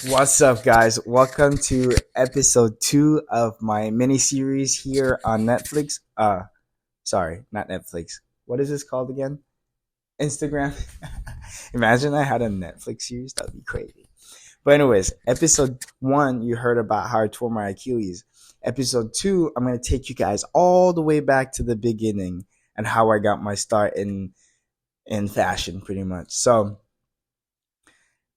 What's up, guys? Welcome to episode 2 of my mini series here on Netflix. Sorry, not Netflix. What is this called again? Instagram. Imagine I had a Netflix series. That'd be crazy. But, anyways, episode 1, you heard about how I tore my Achilles. Episode 2, I'm going to take you guys all the way back to the beginning and how I got my start in fashion, pretty much. So,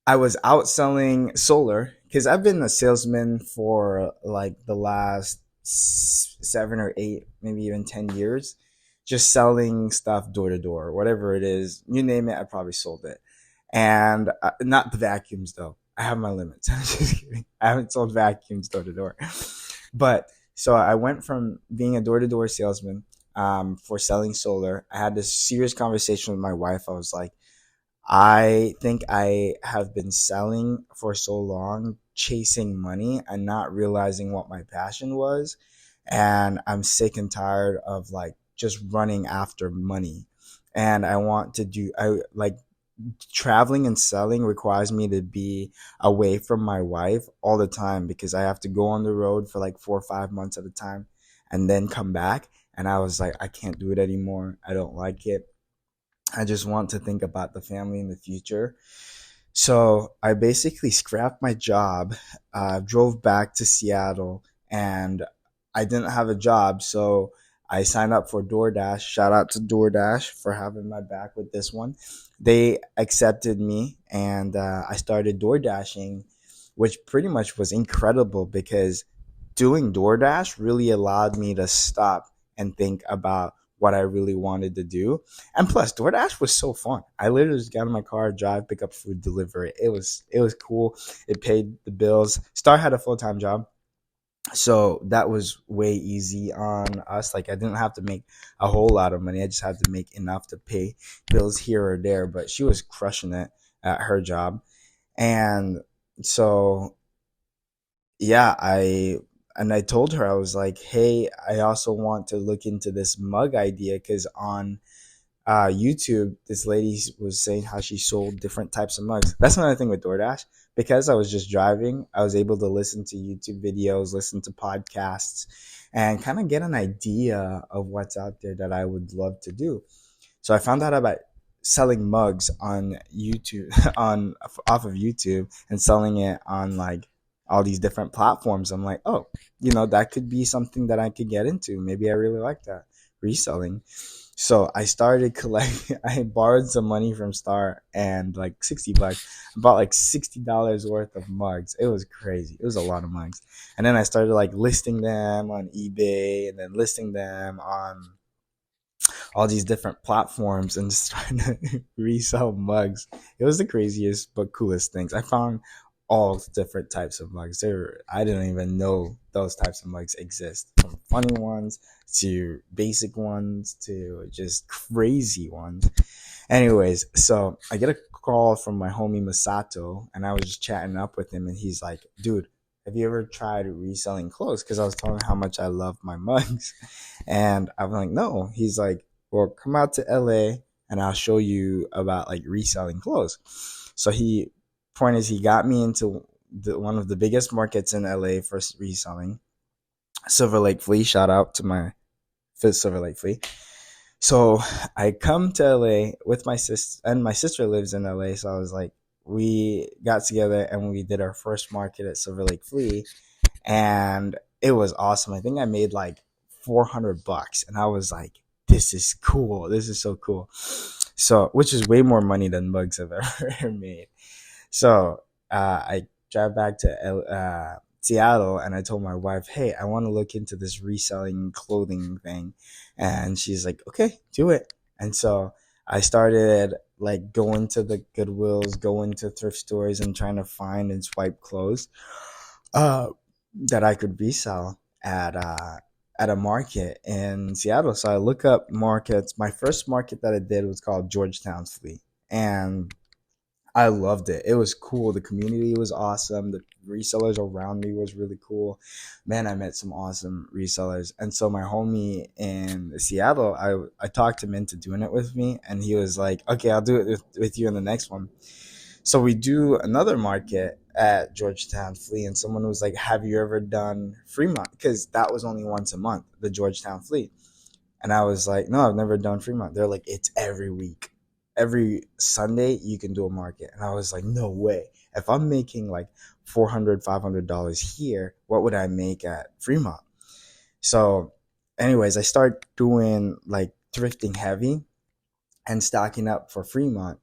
I was out selling solar because I've been a salesman for like the last 7 or 8, maybe even 10 years, just selling stuff door to door, whatever it is, you name it, I probably sold it. And not the vacuums though. I have my limits. I'm just kidding. I haven't sold vacuums door to door. But so I went from being a door to door salesman for selling solar. I had this serious conversation with my wife. I was like, I think I have been selling for so long, chasing money and not realizing what my passion was. And I'm sick and tired of like just running after money. And I want to do, I like traveling and selling requires me to be away from my wife all the time because I have to go on the road for like 4 or 5 months at a time and then come back. And I was like, I can't do it anymore. I don't like it. I just want to think about the family in the future. So I basically scrapped my job, drove back to Seattle, and I didn't have a job. So I signed up for DoorDash. Shout out to DoorDash for having my back with this one. They accepted me, and I started door dashing, which pretty much was incredible because doing DoorDash really allowed me to stop and think about what I really wanted to do. And plus, DoorDash was so fun. I literally just got in my car, drive, pick up food, deliver it. It was cool. It paid the bills. Star had a full time job, so that was way easy on us. Like I didn't have to make a whole lot of money. I just had to make enough to pay bills here or there. But she was crushing it at her job, and so yeah, I told her I was like, hey, I also want to look into this mug idea because on YouTube, this lady was saying how she sold different types of mugs. That's another thing with DoorDash. Because I was just driving, I was able to listen to YouTube videos, listen to podcasts, and kind of get an idea of what's out there that I would love to do. So I found out about selling mugs on YouTube, on off of YouTube, and selling it on like all these different platforms. I'm like, oh, that could be something that I could get into. Maybe I really like that reselling. So I started collecting. I borrowed some money from Star and like $60. I bought like $60 worth of mugs. It was crazy. It was a lot of mugs. And then I started like listing them on eBay and then listing them on all these different platforms and just trying to resell mugs. It was the craziest but coolest things. I found all different types of mugs. I didn't even know those types of mugs exist. From funny ones to basic ones to just crazy ones. Anyways, so I get a call from my homie Masato, and I was just chatting up with him, and he's like, dude, have you ever tried reselling clothes? Because I was telling him how much I love my mugs. And I'm like, no. He's like, well, come out to LA and I'll show you about like reselling clothes. So point is, he got me into one of the biggest markets in LA for reselling, Silver Lake Flea. Shout out to my Silver Lake Flea. So I come to LA with my sister, and my sister lives in LA. So I was like, we got together and we did our first market at Silver Lake Flea, and it was awesome. I think I made like $400, and I was like, this is cool. This is so cool. So, which is way more money than mugs I've ever made. So I drive back to Seattle, and I told my wife, hey, I want to look into this reselling clothing thing. And she's like, okay, do it. And so I started like going to the Goodwills, going to thrift stores and trying to find and swipe clothes uh, that I could resell at a market in Seattle. So I look up markets. My first market that I did was called Georgetown Flea. And I loved it. It was cool. The community was awesome. The resellers around me was really cool. Man, I met some awesome resellers. And so my homie in Seattle, I talked him into doing it with me, and he was like, okay, I'll do it with you in the next one. So we do another market, at Georgetown Flea, and someone was like, "Have you ever done Fremont?" Because that was only once a month, the Georgetown Flea. And I was like, "No, I've never done Fremont." They're like, "It's every week, every Sunday you can do a market." And I was like, "No way! If I'm making like $400, $500 here, what would I make at Fremont?" So, anyways, I start doing like thrifting heavy and stocking up for Fremont.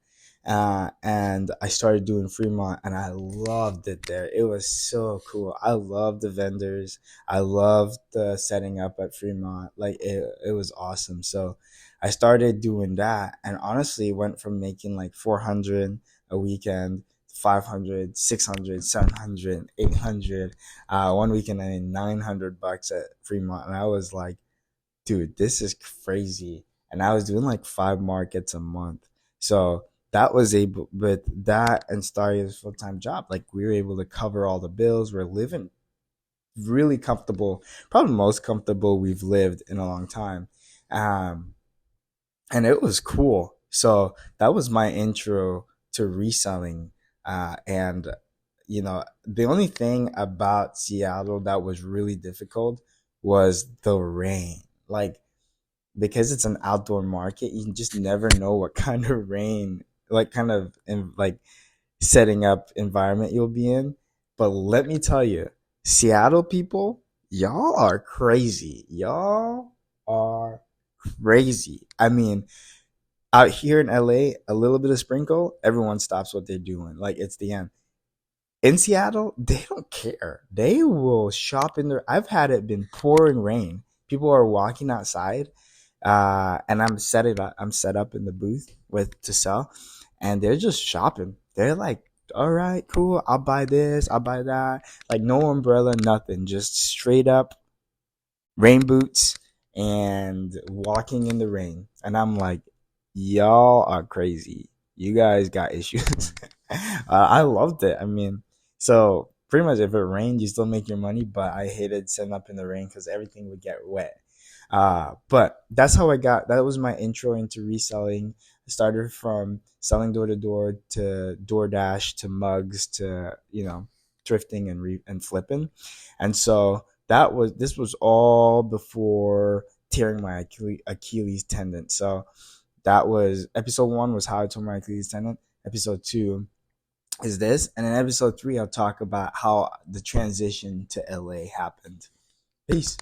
And I started doing Fremont and I loved it there. It was so cool. I loved the vendors. I loved the setting up at Fremont. Like it was awesome. So I started doing that and honestly went from making like 400 a weekend, 500, 600, 700, 800. One weekend I made $900 at Fremont. And I was like, dude, this is crazy. And I was doing like 5 markets a month. So that was able, with that and starting a full time job, like we were able to cover all the bills. We're living really comfortable, probably the most comfortable we've lived in a long time. Um, and it was cool. So that was my intro to reselling. And, the only thing about Seattle that was really difficult was the rain. Like, because it's an outdoor market, you just never know what kind of rain, like kind of like setting up environment you'll be in. But let me tell you, Seattle people, y'all are crazy. Y'all are crazy. I mean, out here in LA, a little bit of sprinkle, everyone stops what they're doing. Like it's the end. In Seattle, they don't care. They will shop in their. I've had it been pouring rain. People are walking outside, and I'm set up in the booth with to sell, and they're just shopping. They're like, "All right, cool. I'll buy this. I'll buy that." Like no umbrella, nothing. Just straight up rain boots and walking in the rain. And I'm like, y'all are crazy. You guys got issues. I loved it. I mean, so pretty much if it rained, you still make your money, but I hated setting up in the rain because everything would get wet. But that's how that was my intro into reselling. I started from selling door to door to DoorDash to mugs to, thrifting and flipping. And so this was all before tearing my Achilles tendon. So that was episode 1 was how I tore my Achilles tendon. Episode 2 is this, and in episode 3 I'll talk about how the transition to LA happened. Peace.